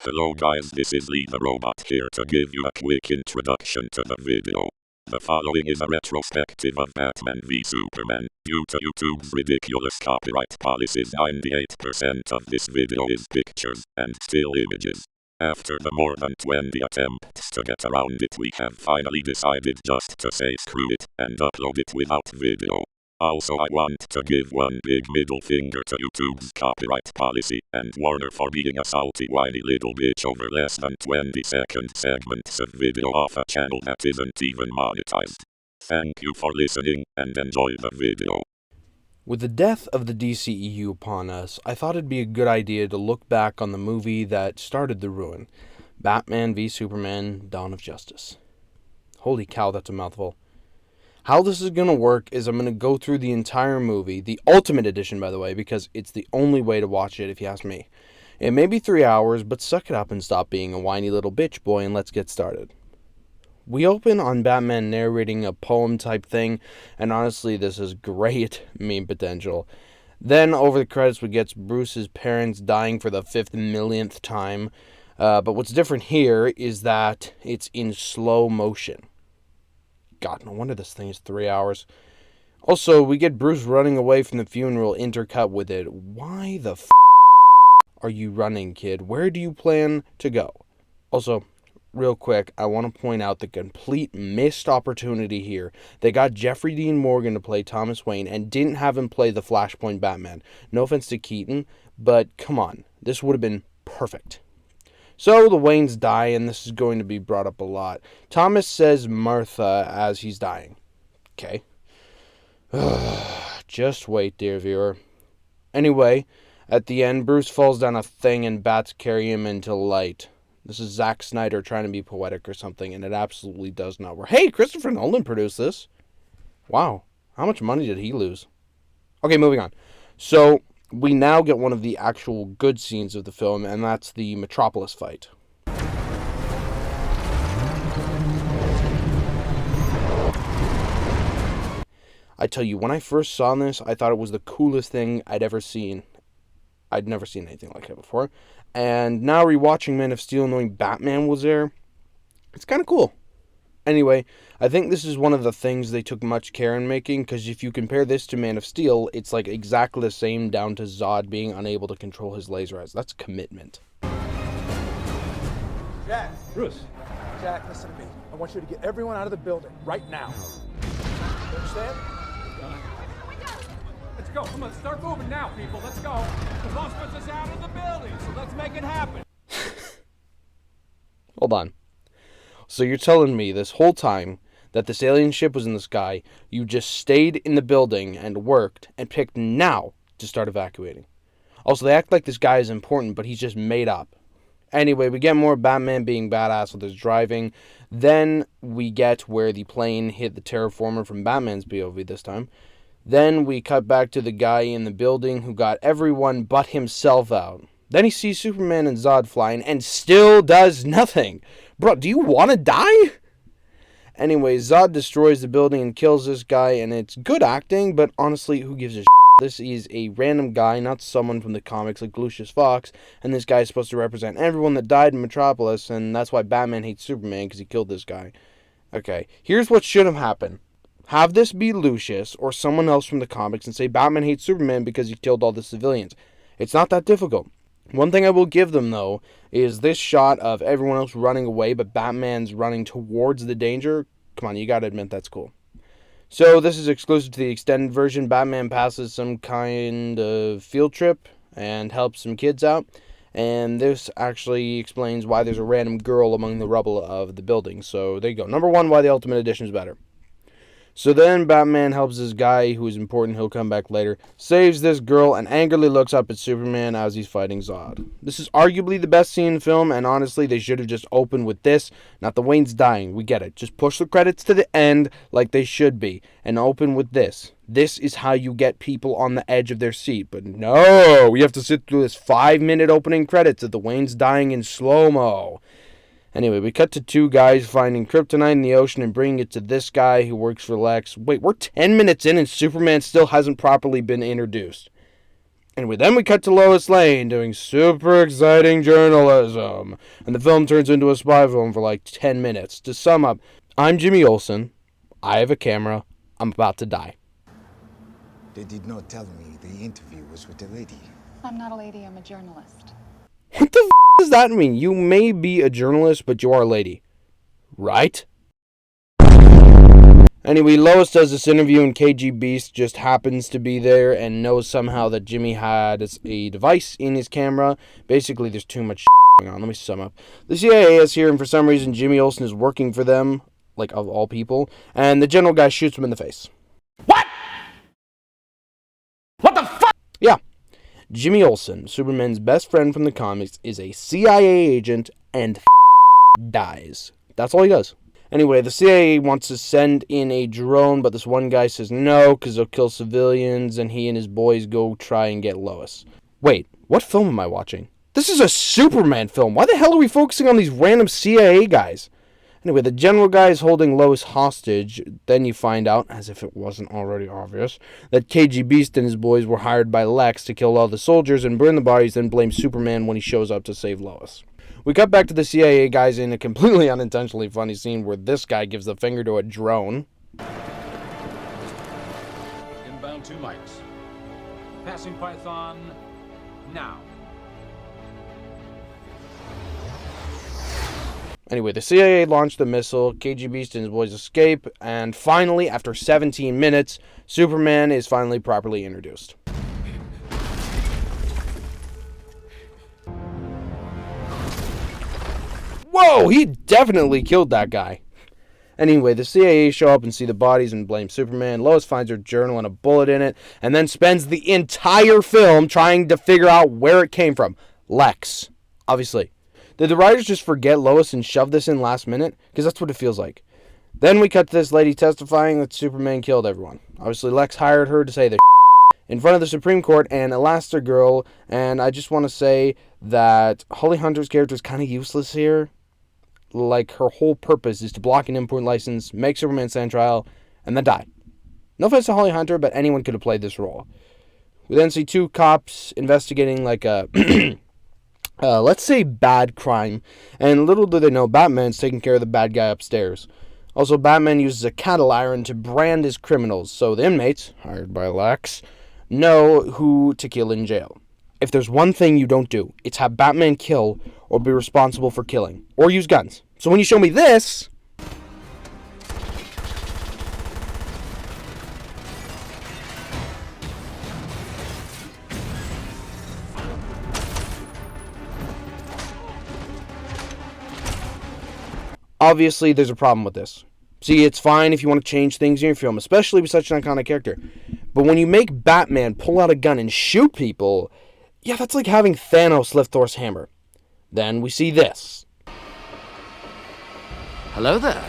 Hello guys, this is Lee the Robot here to give you a quick introduction to the video. The following is a retrospective of Batman v Superman. Due to YouTube's ridiculous copyright policies, 98% of this video is pictures and still images. After the more than 20 attempts to get around it, we have finally decided just to say screw it and upload it without video. Also, I want to give one big middle finger to YouTube's copyright policy and Warner for being a salty whiny little bitch over less than 20-second segments of video off a channel that isn't even monetized. Thank you for listening and enjoy the video. With the death of the DCEU upon us, I thought it'd be a good idea to look back on the movie that started the ruin, Batman v Superman: Dawn of Justice. Holy cow, that's a mouthful. How this is going to work is I'm going to go through the entire movie, the Ultimate Edition, by the way, because it's the only way to watch it, if you ask me. It may be 3 hours, but suck it up and stop being a whiny little bitch boy, and let's get started. We open on Batman narrating a poem type thing, and honestly, this is great meme potential. Then, over the credits, we get Bruce's parents dying for the 5th millionth time, but what's different here is that it's in slow motion. God, no wonder this thing is 3 hours. Also, we get Bruce running away from the funeral intercut with it. Why the are you running, kid? Where do you plan to go? Also, real quick, I want to point out the complete missed opportunity here. They got Jeffrey Dean Morgan to play Thomas Wayne and didn't have him play the Flashpoint Batman. No offense to Keaton, but come on. This would have been perfect. So the Waynes die, and this is going to be brought up a lot. Thomas says Martha as he's dying. Okay. Just wait, dear viewer. Anyway, at the end, Bruce falls down a thing and bats carry him into light. This is Zack Snyder trying to be poetic or something, and it absolutely does not work. Hey, Christopher Nolan produced this. Wow. How much money did he lose? Okay, moving on. So we now get one of the actual good scenes of the film, and that's the Metropolis fight. I tell you, when I first saw this, I thought it was the coolest thing I'd ever seen. I'd never seen anything like it before. And now rewatching Man of Steel, knowing Batman was there, it's kind of cool. Anyway, I think this is one of the things they took much care in making, because if you compare this to Man of Steel, it's like exactly the same down to Zod being unable to control his laser eyes. That's commitment. Jack. Bruce. Jack, listen to me. I want you to get everyone out of the building right now. You understand? Let's go. Come on, start moving now, people. Let's go. The boss wants us out of the building, so let's make it happen. Hold on. So you're telling me this whole time that this alien ship was in the sky, you just stayed in the building and worked and picked now to start evacuating. Also, they act like this guy is important, but he's just made up. Anyway, we get more Batman being badass with his driving. Then we get where the plane hit the terraformer from Batman's POV this time. Then we cut back to the guy in the building who got everyone but himself out. Then he sees Superman and Zod flying and still does nothing. Bro, do you want to die? Anyway, Zod destroys the building and kills this guy, and it's good acting, but honestly, who gives a shit? This is a random guy, not someone from the comics like Lucius Fox, and this guy is supposed to represent everyone that died in Metropolis, and that's why Batman hates Superman, because he killed this guy. Okay, here's what should have happened. Have this be Lucius or someone else from the comics and say Batman hates Superman because he killed all the civilians. It's not that difficult. One thing I will give them, though, is this shot of everyone else running away, but Batman's running towards the danger. Come on, you gotta admit that's cool. So this is exclusive to the extended version. Batman passes some kind of field trip and helps some kids out. And this actually explains why there's a random girl among the rubble of the building. So there you go. Number one, why the Ultimate Edition is better. So then Batman helps this guy who is important, he'll come back later, saves this girl, and angrily looks up at Superman as he's fighting Zod. This is arguably the best scene in the film, and honestly, they should have just opened with this, not the Waynes dying, we get it. Just push the credits to the end like they should be, and open with this. This is how you get people on the edge of their seat, but no, we have to sit through this 5-minute opening credits of the Waynes dying in slow-mo. Anyway, we cut to two guys finding kryptonite in the ocean and bringing it to this guy who works for Lex. Wait, we're 10 minutes in and Superman still hasn't properly been introduced. Anyway, then we cut to Lois Lane doing super exciting journalism. And the film turns into a spy film for like 10 minutes. To sum up, I'm Jimmy Olsen. I have a camera. I'm about to die. They did not tell me the interview was with a lady. I'm not a lady, I'm a journalist. What the does that mean? You may be a journalist, but you are a lady. Right? Anyway, Lois does this interview and KG Beast just happens to be there and knows somehow that Jimmy had a device in his camera. Basically, there's too much going on. Let me sum up. The CIA is here, and for some reason, Jimmy Olsen is working for them, like, of all people, and the general guy shoots him in the face. What? What the fuck? Yeah. Jimmy Olsen, Superman's best friend from the comics, is a CIA agent and dies. That's all he does. Anyway, the CIA wants to send in a drone, but this one guy says no because they'll kill civilians, and he and his boys go try and get Lois. Wait, what film am I watching? This is a Superman film. Why the hell are we focusing on these random CIA guys? Anyway, the general guy is holding Lois hostage. Then you find out, as if it wasn't already obvious, that KG Beast and his boys were hired by Lex to kill all the soldiers and burn the bodies, then blame Superman when he shows up to save Lois. We cut back to the CIA guys in a completely unintentionally funny scene where this guy gives the finger to a drone. Inbound 2 mics. Passing Python now. Anyway, the CIA launched the missile, KG Beast and his boys escape, and finally, after 17 minutes, Superman is finally properly introduced. Whoa, he definitely killed that guy. Anyway, the CIA show up and see the bodies and blame Superman. Lois finds her journal and a bullet in it, and then spends the entire film trying to figure out where it came from. Lex, obviously. Did the writers just forget Lois and shove this in last minute? Because that's what it feels like. Then we cut to this lady testifying that Superman killed everyone. Obviously, Lex hired her to say the in front of the Supreme Court and Elastigirl, and I just want to say that Holly Hunter's character is kind of useless here. Like, her whole purpose is to block an import license, make Superman stand trial, and then die. No offense to Holly Hunter, but anyone could have played this role. We then see two cops investigating, like, a, let's say, bad crime. And little do they know, Batman's taking care of the bad guy upstairs. Also, Batman uses a cattle iron to brand his criminals, so the inmates, hired by Lex, know who to kill in jail. If there's one thing you don't do, it's have Batman kill or be responsible for killing, or use guns. So when you show me this... obviously, there's a problem with this. See, it's fine if you want to change things in your film, especially with such an iconic character. But when you make Batman pull out a gun and shoot people, yeah, that's like having Thanos lift Thor's hammer. Then we see this. Hello there.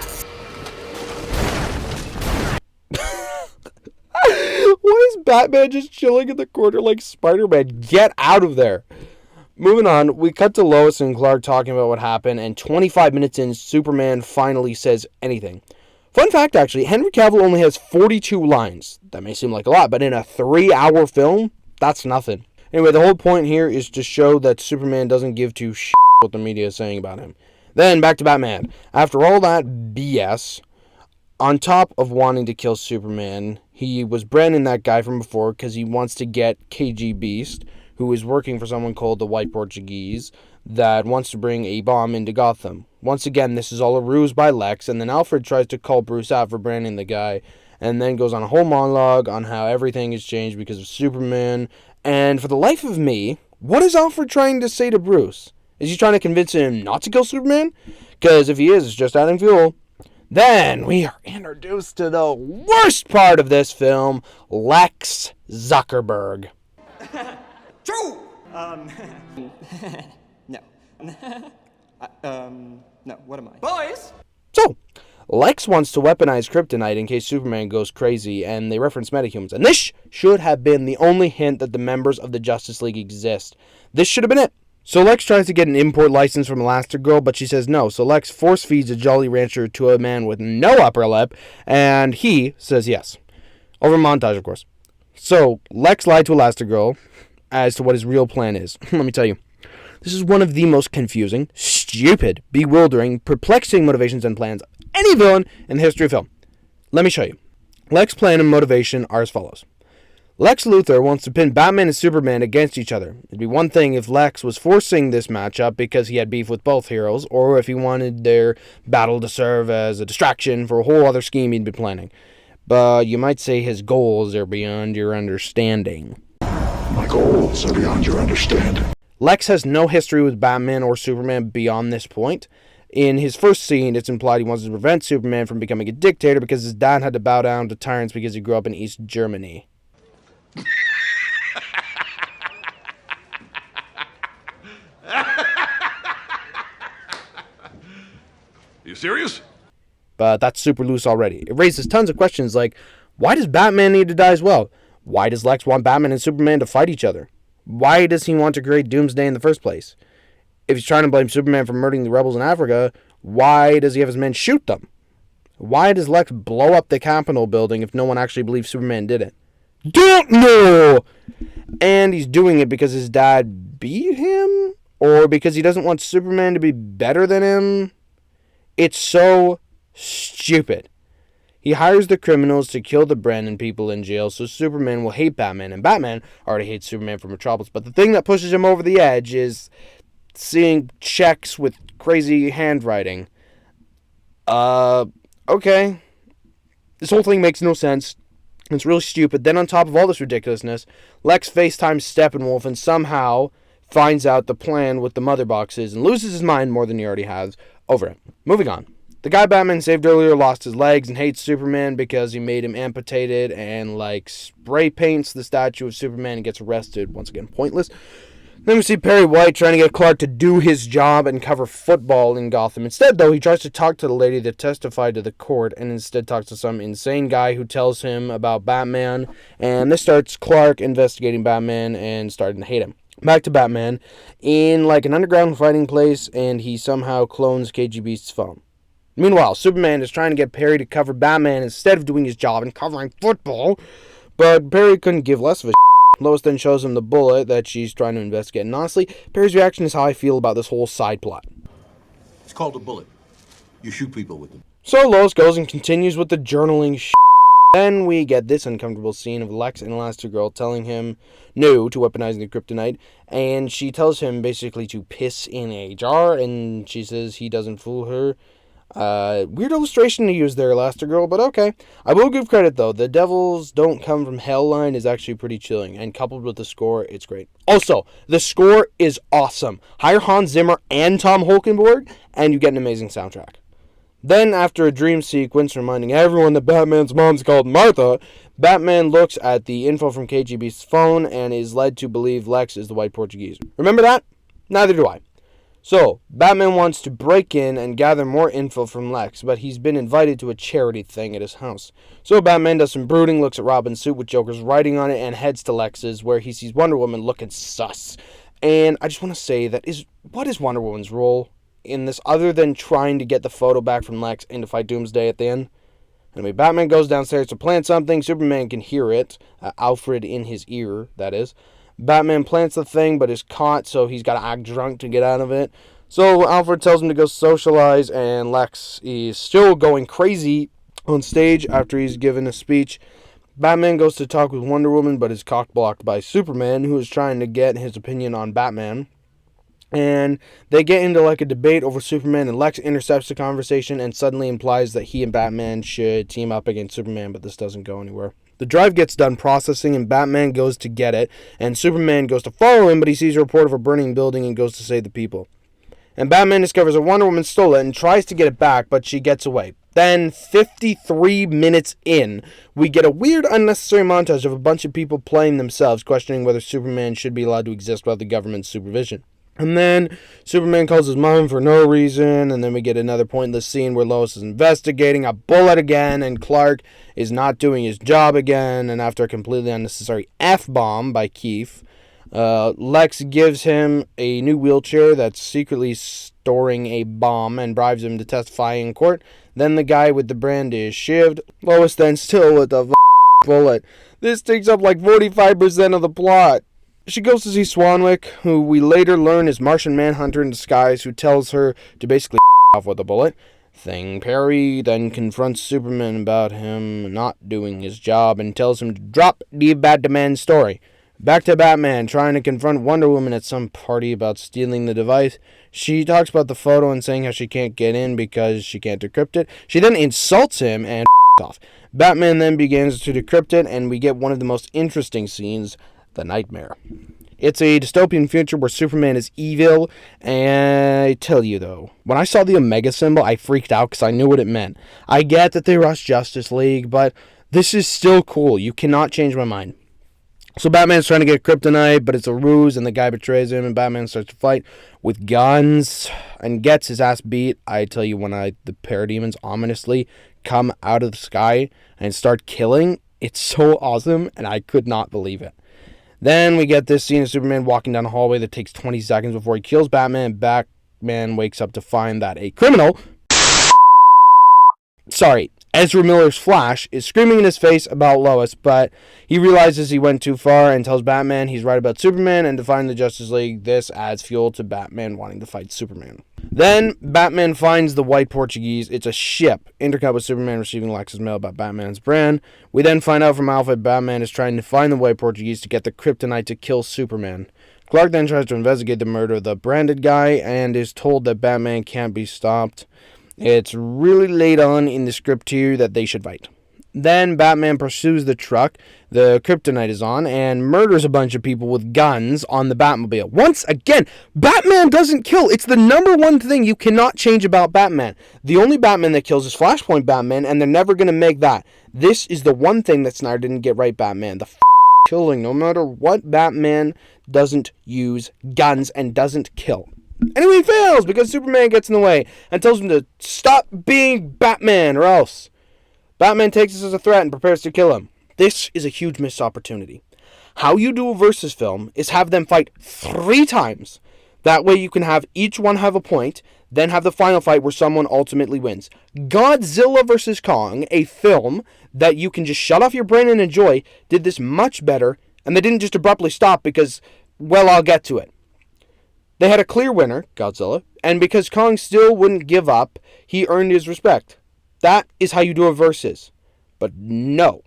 Why is Batman just chilling in the corner like Spider-Man? Get out of there. Moving on, we cut to Lois and Clark talking about what happened, and 25 minutes in, Superman finally says anything. Fun fact, actually, Henry Cavill only has 42 lines. That may seem like a lot, but in a 3-hour film, that's nothing. Anyway, the whole point here is to show that Superman doesn't give two shit what the media is saying about him. Then, back to Batman. After all that BS, on top of wanting to kill Superman, he was branding that guy from before because he wants to get KG Beast, who is working for someone called the White Portuguese, that wants to bring a bomb into Gotham. Once again, this is all a ruse by Lex, and then Alfred tries to call Bruce out for branding the guy, and then goes on a whole monologue on how everything has changed because of Superman. And for the life of me, what is Alfred trying to say to Bruce? Is he trying to convince him not to kill Superman? Because if he is, it's just adding fuel. Then we are introduced to the worst part of this film, Lex Zuckerberg. True! No. No, what am I? Boys! So, Lex wants to weaponize kryptonite in case Superman goes crazy, and they reference metahumans. And this should have been the only hint that the members of the Justice League exist. This should have been it. So Lex tries to get an import license from Elastigirl, but she says no. So Lex force feeds a Jolly Rancher to a man with no upper lip, and he says yes. Over montage, of course. So Lex lied to Elastigirl, as to what his real plan is. Let me tell you. This is one of the most confusing, stupid, bewildering, perplexing motivations and plans of any villain in the history of film. Let me show you. Lex's plan and motivation are as follows. Lex Luthor wants to pin Batman and Superman against each other. It'd be one thing if Lex was forcing this matchup because he had beef with both heroes, or if he wanted their battle to serve as a distraction for a whole other scheme he'd been planning. But you might say his goals are beyond your understanding. My goals are beyond your understanding. Lex has no history with Batman or Superman beyond this point. In his first scene, it's implied he wants to prevent Superman from becoming a dictator because his dad had to bow down to tyrants because he grew up in East Germany. You serious? But that's super loose already. It raises tons of questions like, why does Batman need to die as well? Why does Lex want Batman and Superman to fight each other? Why does he want to create Doomsday in the first place? If he's trying to blame Superman for murdering the rebels in Africa, why does he have his men shoot them? Why does Lex blow up the Capitol building if no one actually believes Superman did it? Don't know! And he's doing it because his dad beat him? Or because he doesn't want Superman to be better than him? It's so stupid. He hires the criminals to kill the Brandon people in jail so Superman will hate Batman, and Batman already hates Superman from Metropolis. But the thing that pushes him over the edge is seeing checks with crazy handwriting. Okay. This whole thing makes no sense. It's really stupid. Then on top of all this ridiculousness, Lex FaceTimes Steppenwolf and somehow finds out the plan with the mother boxes and loses his mind more than he already has over it. Moving on. The guy Batman saved earlier lost his legs and hates Superman because he made him amputated and, spray paints the statue of Superman and gets arrested. Once again, pointless. Then we see Perry White trying to get Clark to do his job and cover football in Gotham. Instead, though, he tries to talk to the lady that testified to the court and instead talks to some insane guy who tells him about Batman. And this starts Clark investigating Batman and starting to hate him. Back to Batman in an underground fighting place, and he somehow clones KG Beast's phone. Meanwhile, Superman is trying to get Perry to cover Batman instead of doing his job and covering football, but Perry couldn't give less of a Lois then shows him the bullet that she's trying to investigate, and honestly, Perry's reaction is how I feel about this whole side plot. It's called a bullet. You shoot people with them. So Lois goes and continues with the journaling Then we get this uncomfortable scene of Lex and Elastigirl telling him no to weaponizing the kryptonite, and she tells him basically to piss in a jar, and she says he doesn't fool her. Weird illustration to use there, Elastigirl, but okay. I will give credit, though. The Devils Don't Come From Hell line is actually pretty chilling, and coupled with the score, it's great. Also, the score is awesome. Hire Hans Zimmer and Tom Holkenborg, and you get an amazing soundtrack. Then, after a dream sequence reminding everyone that Batman's mom's called Martha, Batman looks at the info from KGB's phone and is led to believe Lex is the White Portuguese. Remember that? Neither do I. So, Batman wants to break in and gather more info from Lex, but he's been invited to a charity thing at his house. So Batman does some brooding, looks at Robin's suit with Joker's writing on it, and heads to Lex's, where he sees Wonder Woman looking sus. And I just want to say what is Wonder Woman's role in this, other than trying to get the photo back from Lex and to fight Doomsday at the end? Anyway, Batman goes downstairs to plant something. Superman can hear it. Alfred in his ear, that is. Batman plants the thing, but is caught, so he's got to act drunk to get out of it. So Alfred tells him to go socialize, and Lex is still going crazy on stage after he's given a speech. Batman goes to talk with Wonder Woman, but is cock-blocked by Superman, who is trying to get his opinion on Batman. And they get into a debate over Superman, and Lex intercepts the conversation and suddenly implies that he and Batman should team up against Superman, but this doesn't go anywhere. The drive gets done processing, and Batman goes to get it, and Superman goes to follow him, but he sees a report of a burning building and goes to save the people. And Batman discovers that Wonder Woman stole it and tries to get it back, but she gets away. Then, 53 minutes in, we get a weird, unnecessary montage of a bunch of people playing themselves, questioning whether Superman should be allowed to exist without the government's supervision. And then Superman calls his mom for no reason, and then we get another pointless scene where Lois is investigating a bullet again, and Clark is not doing his job again, and after a completely unnecessary F-bomb by Keith, Lex gives him a new wheelchair that's secretly storing a bomb and bribes him to testify in court. Then the guy with the brand is shivved. Lois then still with the bullet. This takes up 45% of the plot. She goes to see Swanwick, who we later learn is Martian Manhunter in disguise, who tells her to basically off with a bullet. Thing Perry then confronts Superman about him not doing his job and tells him to drop the Batman story. Back to Batman trying to confront Wonder Woman at some party about stealing the device. She talks about the photo and saying how she can't get in because she can't decrypt it. She then insults him and off. Batman then begins to decrypt it, and we get one of the most interesting scenes, the nightmare. It's a dystopian future where Superman is evil, and I tell you though, when I saw the Omega symbol, I freaked out because I knew what it meant. I get that they rushed Justice League, but this is still cool. You cannot change my mind. So Batman's trying to get kryptonite, but it's a ruse, and the guy betrays him, and Batman starts to fight with guns and gets his ass beat. I tell you, when the parademons ominously come out of the sky and start killing, it's so awesome, and I could not believe it. Then we get this scene of Superman walking down a hallway that takes 20 seconds before he kills Batman, and Batman wakes up to find that a criminal... Ezra Miller's Flash is screaming in his face about Lois, but he realizes he went too far and tells Batman he's right about Superman and to find the Justice League. This adds fuel to Batman wanting to fight Superman. Then Batman finds the White Portuguese. It's a ship, intercut with Superman receiving Lex's mail about Batman's brand. We then find out from Alfred Batman is trying to find the White Portuguese to get the kryptonite to kill Superman. Clark then tries to investigate the murder of the branded guy and is told that Batman can't be stopped. It's really late on in the script here that they should fight. Then Batman pursues the truck the kryptonite is on and murders a bunch of people with guns on the Batmobile. Once again, Batman doesn't kill. It's the number one thing you cannot change about Batman. The only Batman that kills is Flashpoint Batman, and they're never going to make that. This is the one thing that Snyder didn't get right, Batman. The killing. No matter what, Batman doesn't use guns and doesn't kill. Anyway, he fails because Superman gets in the way and tells him to stop being Batman or else. Batman takes this as a threat and prepares to kill him. This is a huge missed opportunity. How you do a versus film is have them fight 3 times. That way you can have each one have a point, then have the final fight where someone ultimately wins. Godzilla vs. Kong, a film that you can just shut off your brain and enjoy, did this much better, and they didn't just abruptly stop because, well, I'll get to it. They had a clear winner, Godzilla, and because Kong still wouldn't give up, he earned his respect. That is how you do a versus. But no.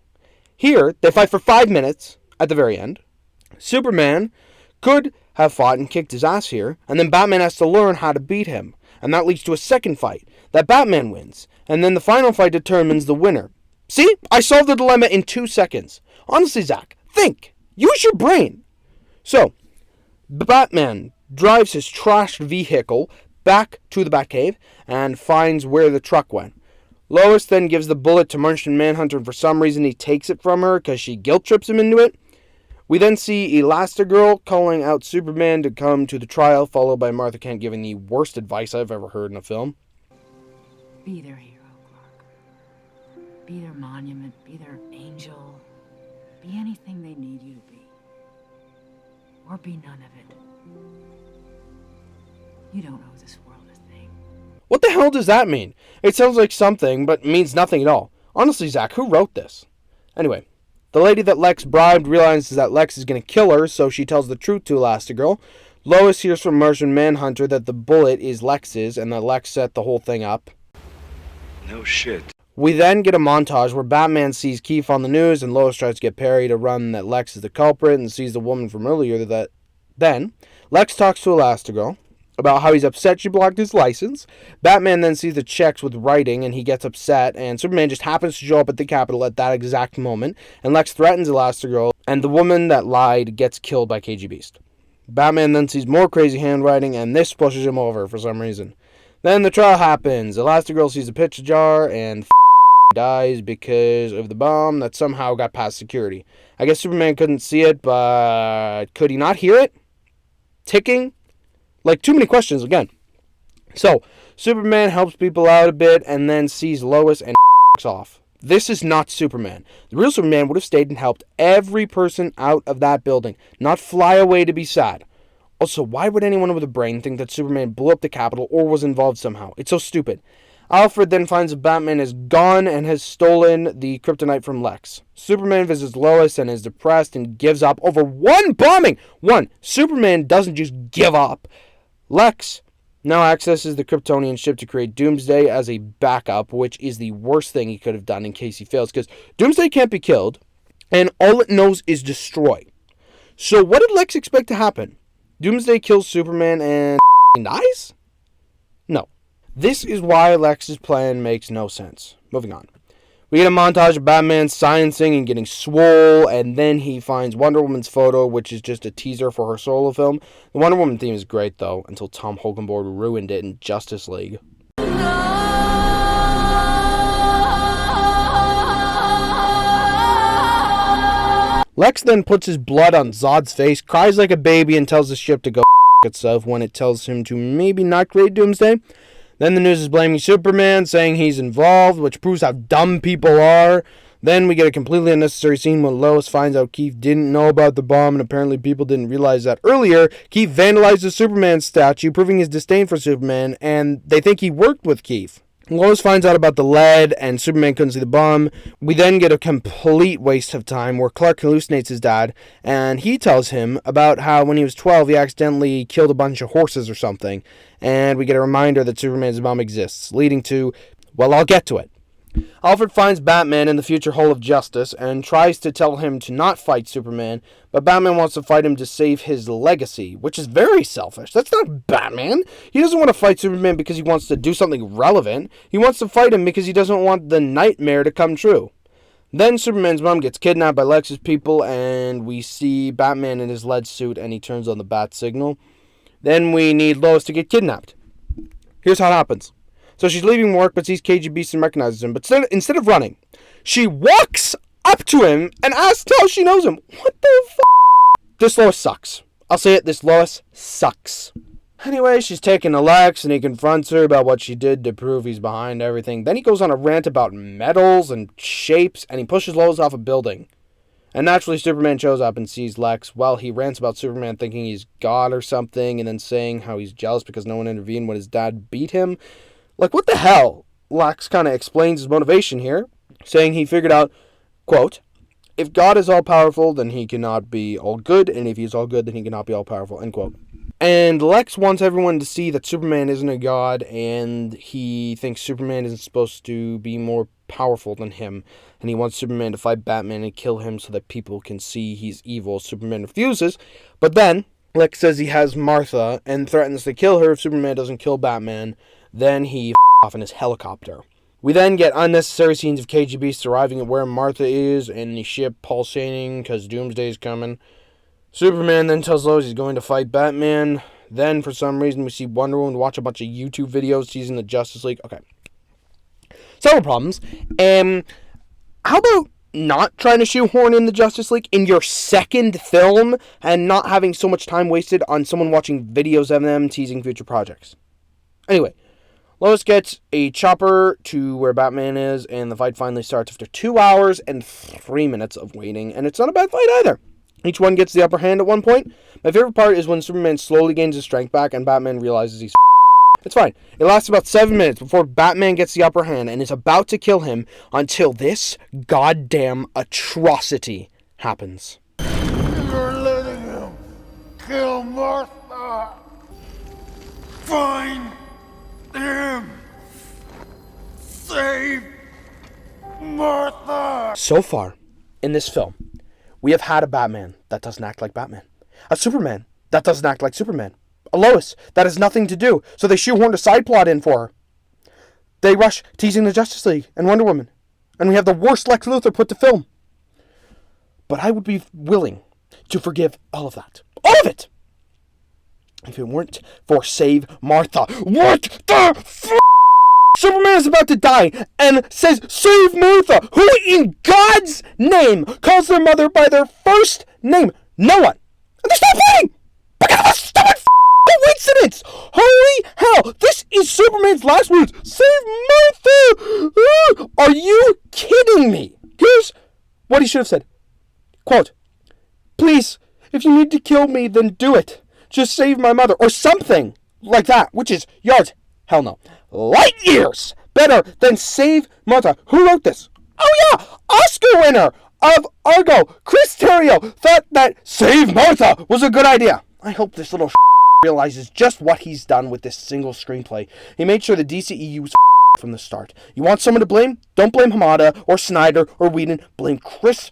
Here, they fight for 5 minutes at the very end. Superman could have fought and kicked his ass here, and then Batman has to learn how to beat him. And that leads to a second fight that Batman wins. And then the final fight determines the winner. See? I solved the dilemma in 2 seconds. Honestly, Zach, think. Use your brain. So, Batman drives his trashed vehicle back to the Batcave and finds where the truck went. Lois then gives the bullet to Martian Manhunter, and for some reason he takes it from her because she guilt trips him into it. We then see Elastigirl calling out Superman to come to the trial, followed by Martha Kent giving the worst advice I've ever heard in a film. Be their hero, Clark. Be their monument, be their angel. Be anything they need you to be. Or be none of it. You don't owe this world a thing. What the hell does that mean? It sounds like something, but means nothing at all. Honestly, Zach, who wrote this? Anyway, the lady that Lex bribed realizes that Lex is going to kill her, so she tells the truth to Elastigirl. Lois hears from Martian Manhunter that the bullet is Lex's, and that Lex set the whole thing up. No shit. We then get a montage where Batman sees Keith on the news, and Lois tries to get Perry to run that Lex is the culprit and sees the woman from earlier that... Then, Lex talks to Elastigirl about how he's upset she blocked his license. Batman then sees the checks with writing, and he gets upset, and Superman just happens to show up at the Capitol at that exact moment, and Lex threatens Elastigirl, and the woman that lied gets killed by KG Beast. Batman then sees more crazy handwriting, and this pushes him over for some reason. Then the trial happens. Elastigirl sees a pitch jar, and dies because of the bomb that somehow got past security. I guess Superman couldn't see it, but could he not hear it? Ticking? Like, too many questions again. So, Superman helps people out a bit and then sees Lois and off. This is not Superman. The real Superman would have stayed and helped every person out of that building, not fly away to be sad. Also, why would anyone with a brain think that Superman blew up the Capitol or was involved somehow? It's so stupid. Alfred then finds that Batman is gone and has stolen the kryptonite from Lex. Superman visits Lois and is depressed and gives up over one bombing. Superman doesn't just give up. Lex now accesses the Kryptonian ship to create Doomsday as a backup, which is the worst thing he could have done in case he fails, because Doomsday can't be killed, and all it knows is destroy. So what did Lex expect to happen? Doomsday kills Superman and dies? No. This is why Lex's plan makes no sense. Moving on. We get a montage of Batman sciencing and getting swole, and then he finds Wonder Woman's photo, which is just a teaser for her solo film. The Wonder Woman theme is great, though, until Tom Holkenborg ruined it in Justice League. Lex then puts his blood on Zod's face, cries like a baby, and tells the ship to go itself when it tells him to maybe not create Doomsday. Then the news is blaming Superman, saying he's involved, which proves how dumb people are. Then we get a completely unnecessary scene when Lois finds out Keith didn't know about the bomb, and apparently people didn't realize that earlier. Keith vandalized the Superman statue, proving his disdain for Superman, and they think he worked with Keith. Lois finds out about the lead, and Superman couldn't see the bomb. We then get a complete waste of time where Clark hallucinates his dad, and he tells him about how when he was 12 he accidentally killed a bunch of horses or something, and we get a reminder that Superman's mom exists, leading to, well, I'll get to it. Alfred finds Batman in the future Hall of Justice and tries to tell him to not fight Superman, but Batman wants to fight him to save his legacy, which is very selfish. That's not Batman. He doesn't want to fight Superman because he wants to do something relevant. He wants to fight him because he doesn't want the nightmare to come true. Then Superman's mom gets kidnapped by Lex's people, and we see Batman in his lead suit, and he turns on the bat signal. Then we need Lois to get kidnapped. Here's how it happens. So she's leaving work, but sees KGB and recognizes him. But instead of running, she walks up to him and asks how she knows him. What the f***? This Lois sucks. I'll say it, this Lois sucks. Anyway, she's taken to Lex, and he confronts her about what she did to prove he's behind everything. Then he goes on a rant about metals and shapes, and he pushes Lois off a building. And naturally, Superman shows up and sees Lex. Well, he rants about Superman thinking he's God or something, and then saying how he's jealous because no one intervened when his dad beat him. Like, what the hell? Lex kind of explains his motivation here, saying he figured out, quote, if God is all-powerful, then he cannot be all-good, and if he's all-good, then he cannot be all-powerful, end quote. And Lex wants everyone to see that Superman isn't a god, and he thinks Superman isn't supposed to be more powerful than him, and he wants Superman to fight Batman and kill him so that people can see he's evil. Superman refuses, but then Lex says he has Martha and threatens to kill her if Superman doesn't kill Batman. Then he off in his helicopter. We then get unnecessary scenes of KGBs arriving at where Martha is and the ship pulsating because Doomsday is coming. Superman then tells Lois he's going to fight Batman. Then, for some reason, we see Wonder Woman watch a bunch of YouTube videos teasing the Justice League. Okay. Several problems. How about not trying to shoehorn in the Justice League in your second film and not having so much time wasted on someone watching videos of them teasing future projects? Anyway, Lois gets a chopper to where Batman is, and the fight finally starts after 2 hours and 3 minutes of waiting, and it's not a bad fight either. Each one gets the upper hand at one point. My favorite part is when Superman slowly gains his strength back and Batman realizes he's It's fine. It lasts about 7 minutes before Batman gets the upper hand and is about to kill him until this goddamn atrocity happens. You're letting him kill Martha. Find him. Save Martha. So far, in this film, we have had a Batman that doesn't act like Batman. A Superman that doesn't act like Superman. A Lois that has nothing to do, so they shoehorned a side plot in for her. They rush teasing the Justice League and Wonder Woman. And we have the worst Lex Luthor put to film. But I would be willing to forgive all of that. All of it! If it weren't for Save Martha. What the f***? Superman is about to die and says, Save Martha! Who in God's name calls their mother by their first name? No one. And they're still fighting! Because of a stupid coincidence! Holy hell! This is Superman's last words. Save Martha! Are you kidding me? Here's what he should have said. Quote, please, if you need to kill me, then do it. Just save my mother. Or something like that, which is yards. Hell no. Light years better than Save Martha. Who wrote this? Oh yeah, Oscar winner of Argo, Chris Terrio, thought that Save Martha was a good idea. I hope this little realizes just what he's done with this single screenplay. He made sure the DCEU was from the start. You want someone to blame? Don't blame Hamada or Snyder or Whedon. Blame Chris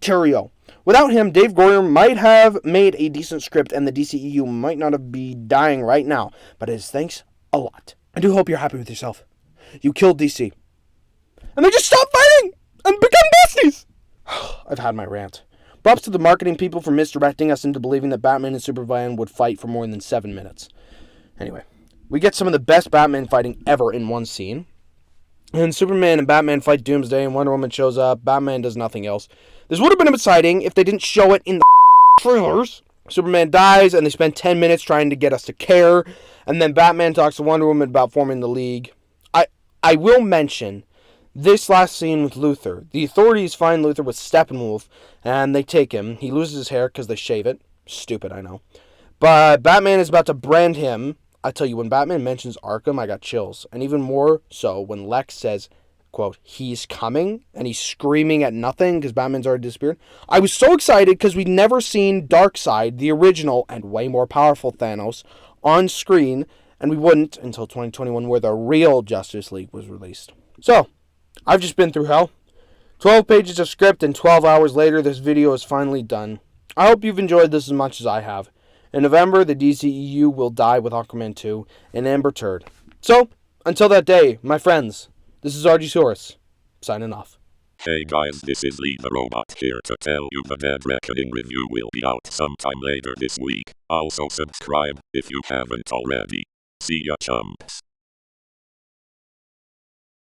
Terrio. Without him, Dave Goyer might have made a decent script and the DCEU might not have been dying right now, but it is thanks a lot. I do hope you're happy with yourself. You killed DC. And they just stopped fighting and become besties! I've had my rant. Props to the marketing people for misdirecting us into believing that Batman and Superman would fight for more than 7 minutes. Anyway, we get some of the best Batman fighting ever in one scene. And Superman and Batman fight Doomsday and Wonder Woman shows up. Batman does nothing else. This would have been exciting if they didn't show it in the trailers. Superman dies and they spend 10 minutes trying to get us to care. And then Batman talks to Wonder Woman about forming the League. I will mention this last scene with Luthor. The authorities find Luthor with Steppenwolf and they take him. He loses his hair because they shave it. Stupid, I know. But Batman is about to brand him. I tell you, when Batman mentions Arkham, I got chills. And even more so when Lex says, quote, he's coming, and he's screaming at nothing because Batman's already disappeared. I was so excited because we'd never seen Darkseid, the original and way more powerful Thanos, on screen, and we wouldn't until 2021 where the real Justice League was released. So, I've just been through hell. 12 pages of script and 12 hours later this video is finally done. I hope you've enjoyed this as much as I have. In November, the DCEU will die with Aquaman 2 and Amber Turd. So, until that day, my friends, this is Argysaurus, signing off. Hey guys, this is Lee the Robot here to tell you the Dead Reckoning review will be out sometime later this week. Also subscribe if you haven't already. See ya chumps.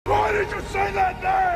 Why did you say that name?